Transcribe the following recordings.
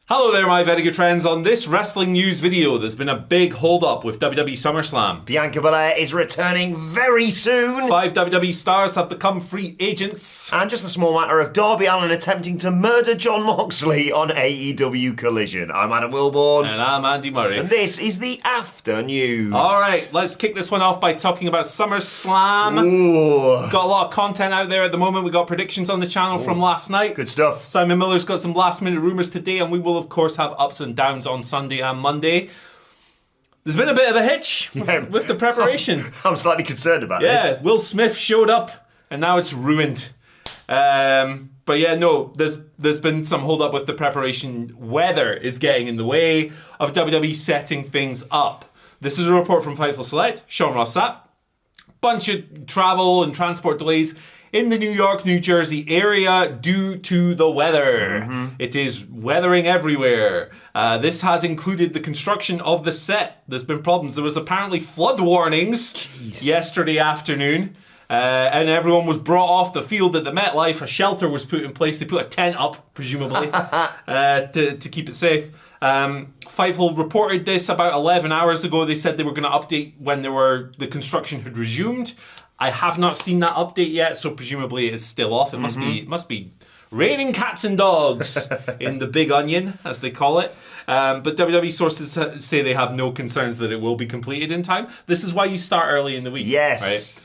Hello there, my very good friends. On this wrestling news video, there's been a big hold-up with WWE SummerSlam. Bianca Belair is returning very soon. 5 WWE stars have become free agents. And just a small matter of Darby Allin attempting to murder Jon Moxley on AEW Collision. I'm Adam Wilborn. And I'm Andy Murray. And this is the After News. Alright, let's kick this one off by talking about SummerSlam. Ooh. Got a lot of content out there at the moment. We got predictions on the channel from last night. Good stuff. Simon Miller's got some last-minute rumours today, and we will of course have ups and downs on Sunday and Monday. There's been a bit of a hitch with the preparation. I'm slightly concerned about this. Yeah, Will Smith showed up and now it's ruined. But yeah, no, there's been some hold up with the preparation. Weather is getting in the way of WWE setting things up. This is a report from Fightful Select, Sean Ross Sapp. Bunch of travel and transport delays in the New York, New Jersey area due to the weather. Mm-hmm. It is weathering everywhere. This has included the construction of the set. There's been problems. There was apparently flood warnings yesterday afternoon. And everyone was brought off the field at the MetLife. A shelter was put in place. They put a tent up, presumably, to keep it safe. Fightful reported this about 11 hours ago. They said they were going to update when the construction had resumed. I have not seen that update yet, so presumably it is still off. It must be raining cats and dogs in the Big Onion, as they call it. But WWE sources say they have no concerns that it will be completed in time. This is why you start early in the week. Yes. Right?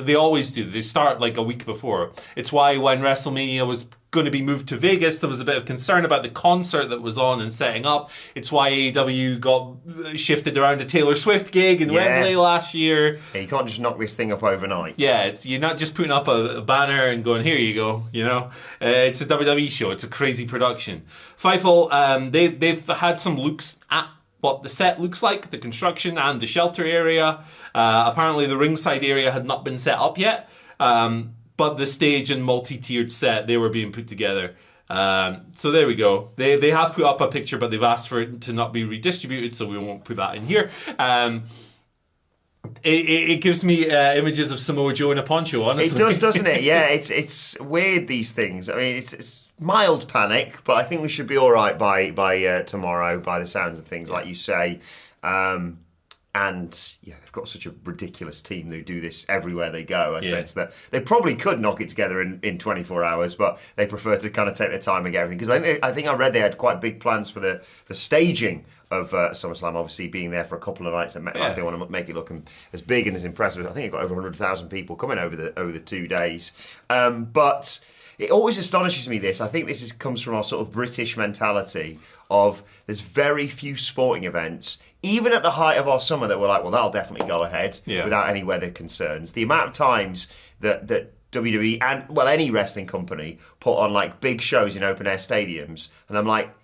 They always do. They start like a week before. It's why when WrestleMania was going to be moved to Vegas, there was a bit of concern about the concert that was on and setting up. It's why AEW got shifted around a Taylor Swift gig in Wembley last year. Yeah, you can't just knock this thing up overnight. Yeah, you're not just putting up a banner and going, here you go, you know. It's a WWE show. It's a crazy production. Fightful, they've had some looks at what the set looks like, the construction and the shelter area. Apparently the ringside area had not been set up yet, but the stage and multi-tiered set, they were being put together. So there we go. They have put up a picture, but they've asked for it to not be redistributed, so we won't put that in here. It gives me images of Samoa Joe in a poncho, honestly. It does, doesn't it? Yeah, it's weird, these things. I mean, it's mild panic, but I think we should be all right by tomorrow, by the sounds of things, like you say. And yeah, they've got such a ridiculous team who do this everywhere they go. I sense that they probably could knock it together in 24 hours, but they prefer to kind of take their time and get everything. Because I think I read they had quite big plans for the staging of SummerSlam, obviously being there for a couple of nights at MetLife. They want to make it look as big and as impressive. I think it got over 100,000 people coming over the 2 days. But it always astonishes me, this. I think this comes from our sort of British mentality of there's very few sporting events, even at the height of our summer, that we're like, well, that'll definitely go ahead without any weather concerns. The amount of times that WWE and, well, any wrestling company put on like big shows in open air stadiums, and I'm like,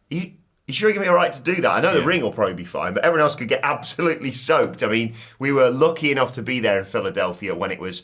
you sure you're going to be all right to do that? I know the ring will probably be fine, but everyone else could get absolutely soaked. I mean, we were lucky enough to be there in Philadelphia when it was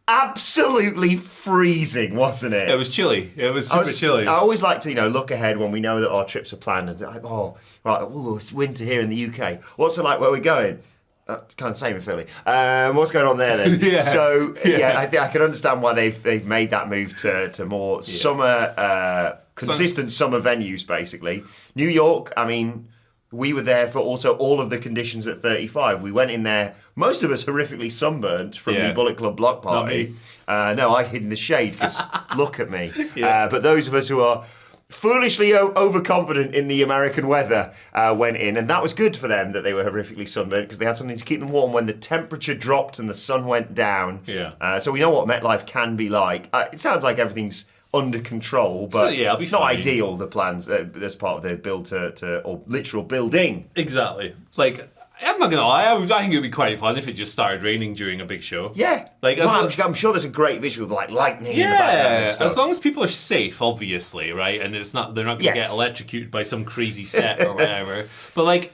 absolutely freezing, wasn't it? It was chilly. It was super chilly. I always like to, look ahead when we know that our trips are planned and like, oh, right, it's winter here in the UK. What's it like where we're going? Kind of same in Philly. What's going on there then? So I can understand why they've made that move to more summer, consistent summer venues, basically. New York, I mean, we were there for also all of the conditions at 35. We went in there, most of us horrifically sunburnt from the Bullet Club block party. No, I hid in the shade because look at me. But those of us who are foolishly overconfident in the American weather went in, and that was good for them that they were horrifically sunburnt because they had something to keep them warm when the temperature dropped and the sun went down. So we know what MetLife can be like. It sounds like everything's under control, but I'll be not fine. Ideal, the plans as part of the build or literal building. Exactly. Like, I'm not going to lie, I think it would be quite fun if it just started raining during a big show. Yeah. Like, I'm sure there's a great visual, like lightning in the background and stuff. As long as people are safe, obviously, right? And they're not going to get electrocuted by some crazy set or whatever. But like,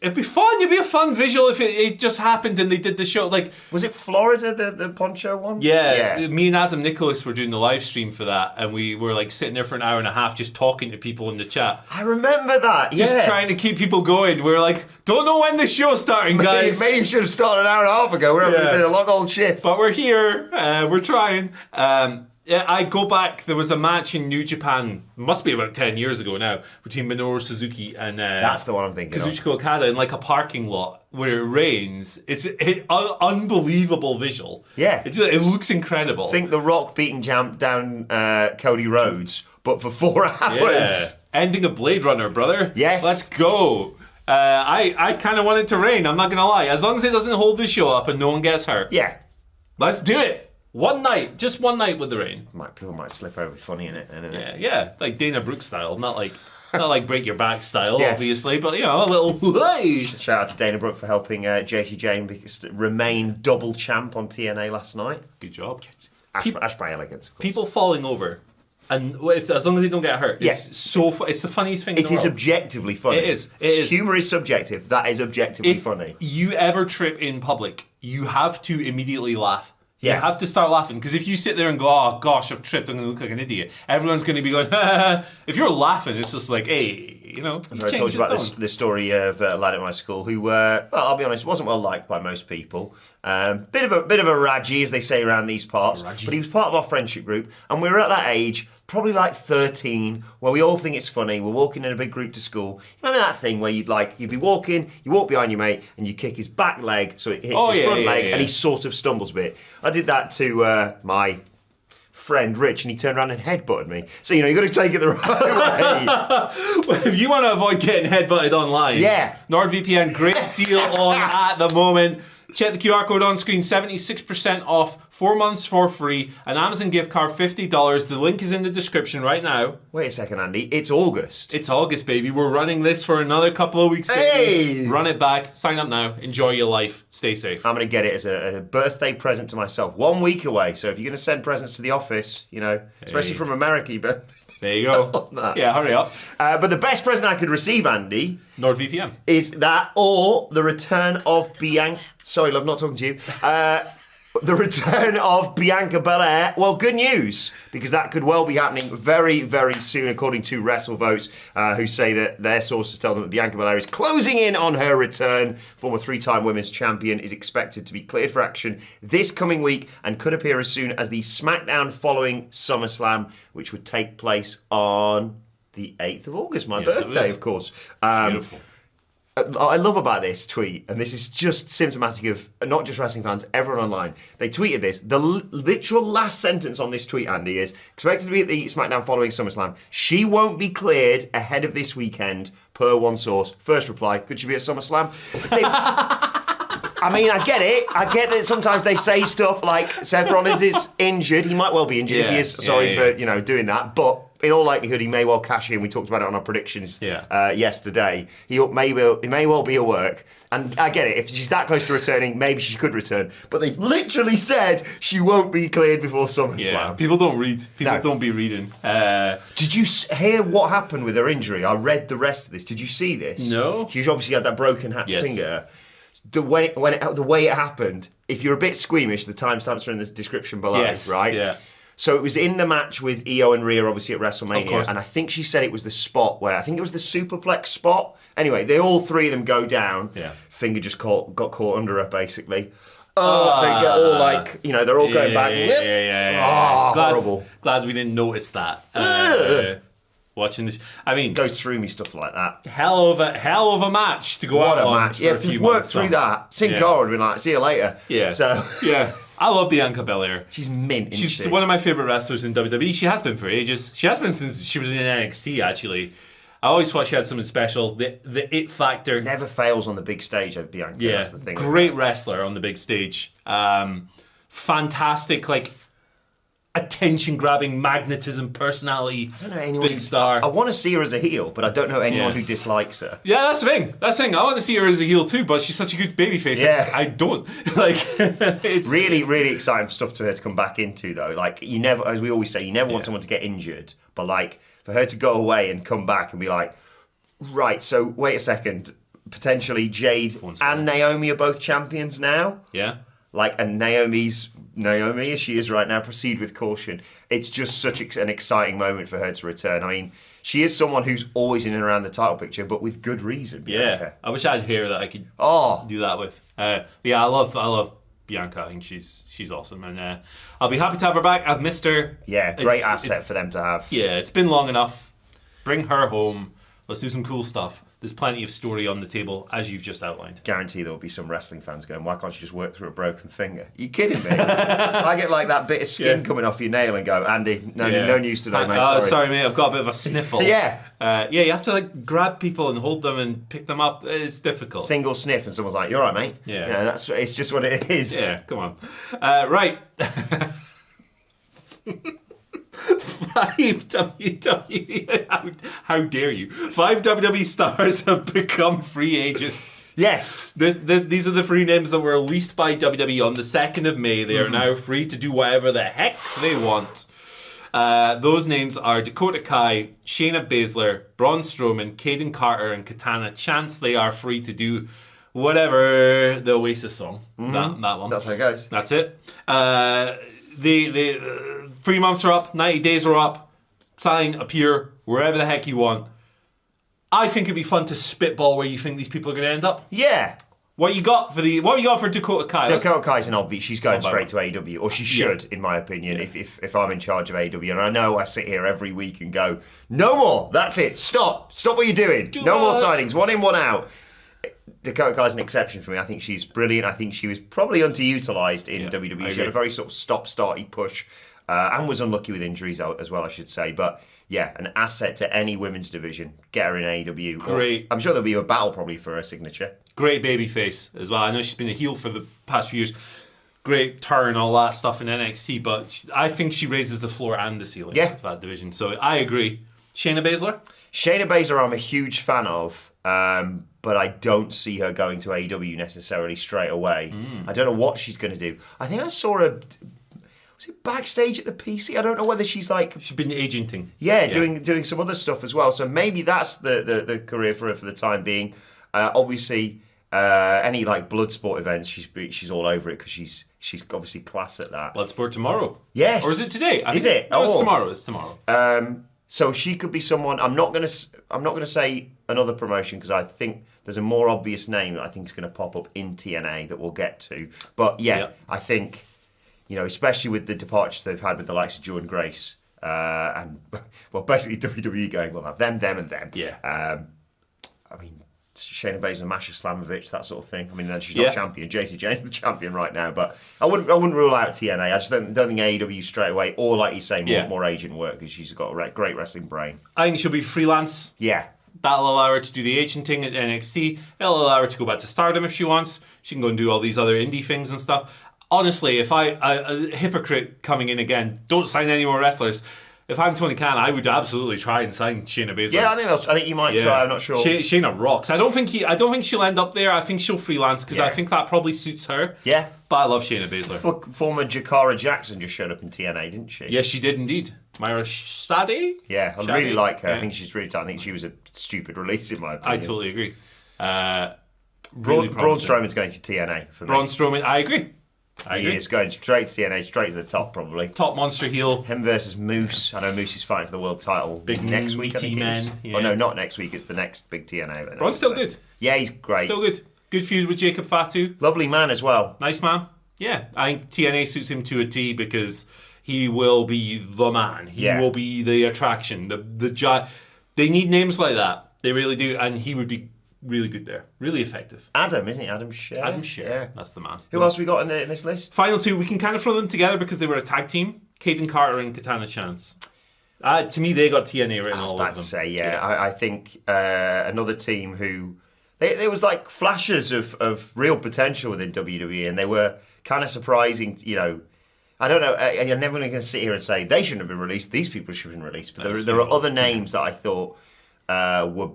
it'd be fun. It'd be a fun visual if it just happened and they did the show. Like, was it Florida, the poncho one? Yeah. Me and Adam Nicholas were doing the live stream for that, and we were like sitting there for an hour and a half just talking to people in the chat. I remember that. Just trying to keep people going. We were like, don't know when the show's starting, guys. Maybe you should have started an hour and a half ago. We're having a long old shift, but we're here. We're trying. Yeah, I go back. There was a match in New Japan, must be about 10 years ago now, between Minoru Suzuki and That's the one I'm thinking Kazuchika Okada in like a parking lot where it rains. It's an unbelievable visual. Yeah. It looks incredible. Think The Rock beating down Cody Rhodes, but for 4 hours. Yeah. Ending of Blade Runner, brother. Yes. Let's go. I kind of want it to rain, I'm not going to lie. As long as it doesn't hold the show up and no one gets hurt. Yeah. Let's do it. One night, just one night with the rain. People might slip over funny in it. Yeah, like Dana Brooke style, not like break your back style, Yes. obviously, but a little. Shout out to Dana Brooke for helping JC Jane remain double champ on TNA last night. Good job. Ash by elegance. Of course. People falling over, and as long as they don't get hurt, it's so. It's the funniest thing. It in the is world. objectively funny. It is. Humor is subjective. That is objectively funny. If you ever trip in public, you have to immediately laugh. Yeah. You have to start laughing, because if you sit there and go, oh gosh, I've tripped, I'm going to look like an idiot, everyone's going to be going, if you're laughing, it's just like, hey, you I told you about the story of a lad at my school who, well, I'll be honest, wasn't well liked by most people. Bit of a raggy, as they say around these parts, but he was part of our friendship group, and we were at that age, probably like 13, where we all think it's funny. We're walking in a big group to school. Remember that thing where you'd be walking, you walk behind your mate, and you kick his back leg so it hits his front leg, and he sort of stumbles a bit. I did that to my friend Rich, and he turned around and headbutted me. So you've got to take it the right way. If you want to avoid getting headbutted online, NordVPN, great deal on at the moment. Check the QR code on screen, 76% off, 4 months for free, an Amazon gift card, $50. The link is in the description right now. Wait a second, Andy. It's August. It's August, baby. We're running this for another couple of weeks. Hey! Run it back. Sign up now. Enjoy your life. Stay safe. I'm going to get it as a birthday present to myself. 1 week away. So if you're going to send presents to the office, especially from America, you better... There you go. Yeah, hurry up. But the best present I could receive, Andy... NordVPN. ...is that or the return of Bianca... Sorry, love, not talking to you. The return of Bianca Belair. Well, good news, because that could well be happening very, very soon, according to WrestleVotes, who say that their sources tell them that Bianca Belair is closing in on her return. Former 3-time women's champion is expected to be cleared for action this coming week and could appear as soon as the SmackDown following SummerSlam, which would take place on the 8th of August, my birthday, of course. Beautiful. I love about this tweet, and this is just symptomatic of not just wrestling fans, everyone online. They tweeted this. The literal last sentence on this tweet, Andy, is expected to be at the SmackDown following SummerSlam. She won't be cleared ahead of this weekend, per one source. First reply, could she be at SummerSlam? I mean, I get it. I get that sometimes they say stuff like Seth Rollins is injured. He might well be injured if he is sorry for doing that, but in all likelihood, he may well cash in. We talked about it on our predictions yesterday. He may well be at work. And I get it. If she's that close to returning, maybe she could return. But they've literally said she won't be cleared before SummerSlam. Yeah, people don't read. People don't be reading. Did you hear what happened with her injury? I read the rest of this. Did you see this? No. She's obviously had that broken finger. The way it happened, if you're a bit squeamish, the timestamps are in the description below, right? Yeah. So it was in the match with Io and Rhea, obviously at WrestleMania, Of course. and I think she said it was the spot where, I think it was the superplex spot. Anyway, all three of them go down. Yeah. Finger just got caught under her, basically. So you get all like, they're all going back. Yeah. Horrible. Glad we didn't notice that. Watching this, I mean, Goes through me stuff like that. hell of a match to go What out a on match. for Yeah, a if few you worked months. through that, Sin Cara would have been like, see you later. Yeah. So Yeah. I love Bianca Belair. she's mint. She's one of my favorite wrestlers in WWE. She has been for ages. She has been since she was in NXT, actually. I always thought she had something special. The it factor. Never fails on the big stage, Bianca. Yeah. That's the thing. Great wrestler on the big stage. Fantastic, attention-grabbing magnetism, personality. I don't know anyone. Big star. I want to see her as a heel, but I don't know anyone who dislikes her. Yeah, that's the thing. I want to see her as a heel too, but she's such a good babyface. Yeah. I don't. It's Really, really exciting stuff for her to come back into, though. You never, as we always say, you never want someone to get injured, but for her to go away and come back and be like, right, so wait a second, potentially Jade and Naomi are both champions now. Yeah. And Naomi, as she is right now, proceed with caution. It's just such an exciting moment for her to return. I mean, she is someone who's always in and around the title picture, but with good reason. Yeah. I wish I had hair that I could Oh, do that with. I love Bianca. I think she's awesome, and I'll be happy to have her back. I've missed her. Yeah, great asset for them to have. Yeah, it's been long enough. Bring her home. Let's do some cool stuff. There's plenty of story on the table, as you've just outlined. Guarantee there'll be some wrestling fans going, why can't you just work through a broken finger? You kidding me? I get like that bit of skin coming off your nail and go, Andy, no news today, mate. Sorry, mate, I've got a bit of a sniffle. Yeah. You have to like grab people and hold them and pick them up. It's difficult. Single sniff and someone's like, you're all right, mate. Yeah. You know, it's just what it is. Yeah, come on. Right. 5 WWE, how dare you? 5 WWE stars have become free agents. Yes. These are the free names that were released by WWE on the 2nd of May. They are now free to do whatever the heck they want. Those names are Dakota Kai, Shayna Baszler, Braun Strowman, Kaden Carter, and Katana Chance. They are free to do whatever the Oasis song. That one. That's how it goes. That's it. The 3 months are up, 90 days are up. Sign, appear, wherever the heck you want. I think it'd be fun to spitball where you think these people are going to end up. Yeah. What you got for Dakota Kai? Dakota Kai's an obvious. She's going straight to AEW, or she should, in my opinion. If I'm in charge of AEW, and I know I sit here every week and go, no more. That's it. Stop what you're doing. No more signings. 1 in, 1 out. Dakota Kai's an exception for me. I think she's brilliant. I think she was probably underutilised in WWE. She had a very sort of stop-starty push, and was unlucky with injuries as well, I should say. But yeah, an asset to any women's division. Get her in AEW. Great. I'm sure there'll be a battle probably for her signature. Great baby face as well. I know she's been a heel for the past few years. Great turn, all that stuff in NXT, but I think she raises the floor and the ceiling of that division. So I agree. Shayna Baszler? Shayna Baszler I'm a huge fan of, but I don't see her going to AEW necessarily straight away. I don't know what she's going to do. I think I saw her... Was it backstage at the PC? I don't know whether she's like... She's been agenting. Yeah, doing some other stuff as well. So maybe that's the career for her for the time being. Obviously, any like blood sport events, she's all over it because she's obviously class at that. Bloodsport tomorrow. Yes. Or is it today? Is it? No, it's tomorrow. It's tomorrow. So she could be someone. I'm not gonna say another promotion because I think there's a more obvious name that I think is going to pop up in TNA that we'll get to. But I think, you know, especially with the departures they've had with the likes of Jordan Grace and well, basically WWE going, we'll have them, and them. Yeah. I mean, Shayna Baszler, Masha Slamovich, that sort of thing. I mean, then she's not champion. JC Jane's the champion right now, but I wouldn't rule out TNA. I just don't think AEW straight away, or like you say, more agent work because she's got a great wrestling brain. I think she'll be freelance. Yeah. That'll allow her to do the agenting at NXT. It'll allow her to go back to Stardom if she wants. She can go and do all these other indie things and stuff. Honestly, if a hypocrite coming in again, don't sign any more wrestlers. If I'm Tony Khan, I would absolutely try and sign Shayna Baszler. Yeah, I think you might try. I'm not sure. Shayna rocks. I don't think she'll end up there. I think she'll freelance because I think that probably suits her. Yeah. But I love Shayna Baszler. Former Jakara Jackson just showed up in TNA, didn't she? Yes, she did indeed. Myra Sade? Yeah, I really like her. Yeah. I think she's really talented. I think she was a stupid release in my opinion. I totally agree. Braun Strowman's going to TNA for me. Braun Strowman, I agree. He is going straight to TNA, straight to the top probably. Top monster heel. Him versus Moose. I know Moose is fighting for the world title big next week. I think man. Yeah. Oh no, not next week. It's the next big TNA event. Braun's still good. Yeah, he's great. Still good. Good feud with Jacob Fatu. Lovely man as well. Nice man. Yeah, I think TNA suits him to a T because he will be the man. He will be the attraction. They need names like that. They really do, and he would be really good there. Really effective. Adam, isn't he? Adam Scher. Adam Scher. Yeah. That's the man. Who else we got in this list? Final two. We can kind of throw them together because they were a tag team. Kaden Carter and Katana Chance. To me, they got TNA written all over them. I was about to say, I think another team who... There was like flashes of real potential within WWE and they were kind of surprising, you know... I don't know, I'm never going to sit here and say they shouldn't have been released, these people should have been released, but there are other names that I thought weren't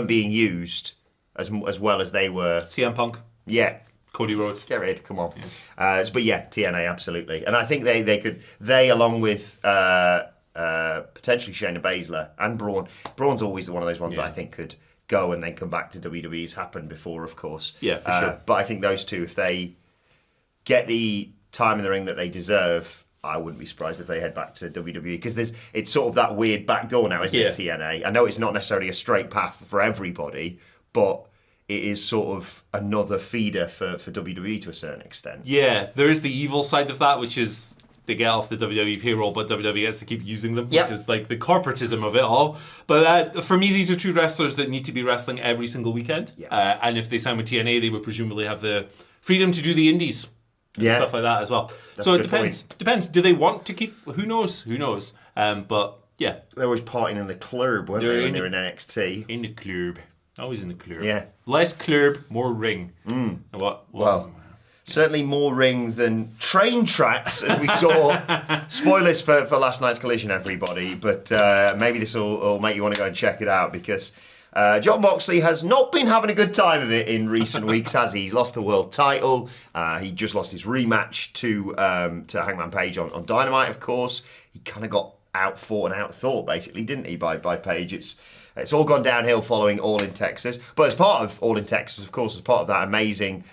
being used as well as they were. CM Punk. Yeah. Cody Rhodes. Get rid, come on. Yeah. But yeah, TNA, absolutely. And I think they along with potentially Shayna Baszler and Braun. Braun's always one of those ones that I think could go and then come back to WWE's happened before, of course. Yeah, for sure. But I think those two, if they get the time in the ring that they deserve, I wouldn't be surprised if they head back to WWE because it's sort of that weird back door now, isn't it, TNA? I know it's not necessarily a straight path for everybody, but it is sort of another feeder for WWE to a certain extent. Yeah, there is the evil side of that, which is they get off the WWE payroll, but WWE gets to keep using them, which is like the corporatism of it all. But for me, these are 2 wrestlers that need to be wrestling every single weekend. Yeah. And if they sign with TNA, they would presumably have the freedom to do the indies and stuff like that as well. That's so it depends. Depends. Do they want to keep? Who knows? Who knows? But yeah. They're always partying in the club, weren't they, when they were in NXT? In the club. Always in the club. Yeah. Less club, more ring. And what? Well, certainly more ring than train tracks, as we saw. Spoilers for last night's collision, everybody. But maybe this will make you want to go and check it out, because Jon Moxley has not been having a good time of it in recent weeks, has he? He's lost the world title. He just lost his rematch to Hangman Page on Dynamite, of course. He kind of got outfought and outthought, basically, didn't he, by Page? It's all gone downhill following All in Texas. But as part of All in Texas, of course, as part of that amazing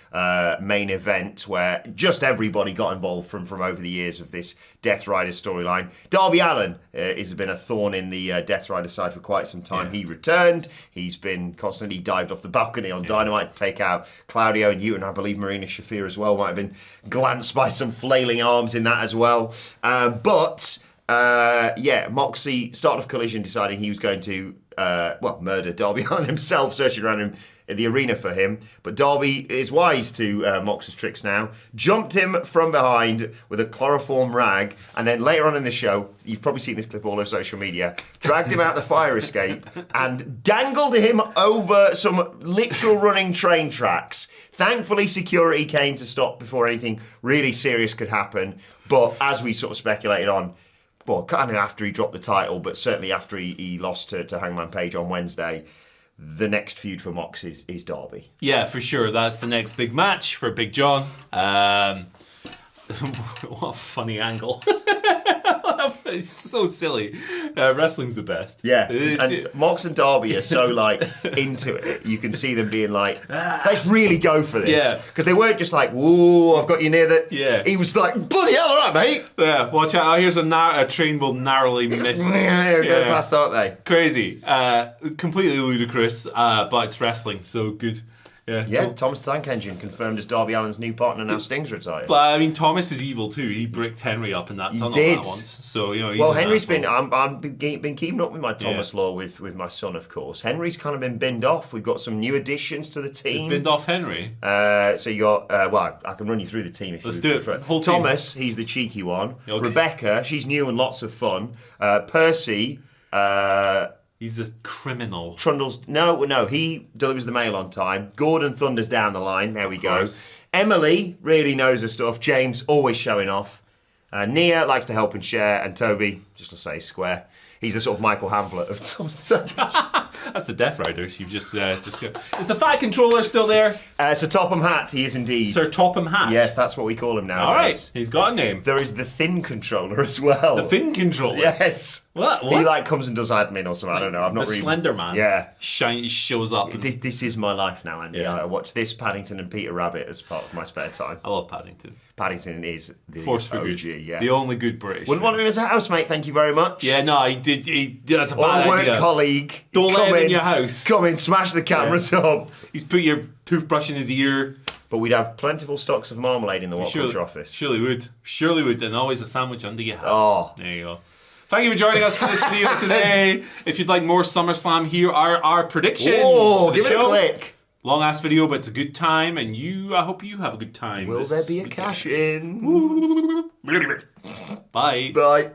main event where just everybody got involved from over the years of this Death Rider storyline, Darby Allin has been a thorn in the Death Rider side for quite some time. He returned. He's been constantly dived off the balcony on Dynamite to take out Claudio and Newton. I believe Marina Shafir as well might have been glanced by some flailing arms in that as well. Moxley started off Collision deciding he was going to murder Darby Allin himself, searching around him in the arena for him. But Darby is wise to Mox's tricks now. Jumped him from behind with a chloroform rag, and then later on in the show, you've probably seen this clip all over social media, dragged him out the fire escape and dangled him over some literal running train tracks. Thankfully, security came to stop before anything really serious could happen. But as we sort of speculated on, well, kind of after he dropped the title, but certainly after he lost to Hangman Page on Wednesday, the next feud for Mox is Darby. Yeah, for sure. That's the next big match for Big John. What a funny angle. It's so silly. Wrestling's the best. Yeah, and Mox and Darby are so into it. You can see them being like, let's really go for this. Yeah. Because they weren't just like, whoa, I've got you near that. Yeah. He was like, bloody hell, all right, mate. Yeah, watch out. Here's a train will narrowly miss. They're going past, aren't they? Crazy. Completely ludicrous, but it's wrestling, so good. Yeah, Thomas the Tank Engine confirmed as Darby Allin's new partner now. Sting's retired. But I mean, Thomas is evil too. He bricked Henry up in that tunnel that once. So he's Henry's been. I've been keeping up with my Thomas law with my son, of course. Henry's kind of been binned off. We've got some new additions to the team. Binned off Henry. So you got. I can run you through the team if Let's do it. Whole Thomas, he's the cheeky one. Okay. Rebecca, she's new and lots of fun. Percy. He's a criminal. Trundle's no. He delivers the mail on time. Gordon thunders down the line. There we go. Emily really knows her stuff. James always showing off. Nia likes to help and share, and Toby just to say square. He's the sort of Michael Hamlet of Thomas the Tank. That's the Death Riders. You've just go. Is the Fat Controller still there? Sir Topham Hatt, he is indeed. Sir Topham Hatt? Yes, that's what we call him now. All right, he's got a name. There is the Thin Controller as well. The Thin Controller? Yes. What? He comes and does admin or something. I don't know. I'm not the really. Slender Man. Yeah. He shows up. This is my life now, Andy. Yeah. I watch this, Paddington and Peter Rabbit as part of my spare time. I love Paddington. Paddington is the Force for OG, good. yeah. The only good British. Wouldn't want him as a housemate, thank you very much. Yeah, no, he did. That's a bad or a idea. work colleague. Don't let him in your house. Come in, smash the cameras up. He's put your toothbrush in his ear. But we'd have plentiful stocks of marmalade in the WhatCulture office. Surely would. And always a sandwich under your hat. Oh. There you go. Thank you for joining us for this video today. If you'd like more SummerSlam, here are our predictions. Oh, give it a click. Long ass video, but it's a good time, and I hope you have a good time. Will there be a cash in? Bye. Bye.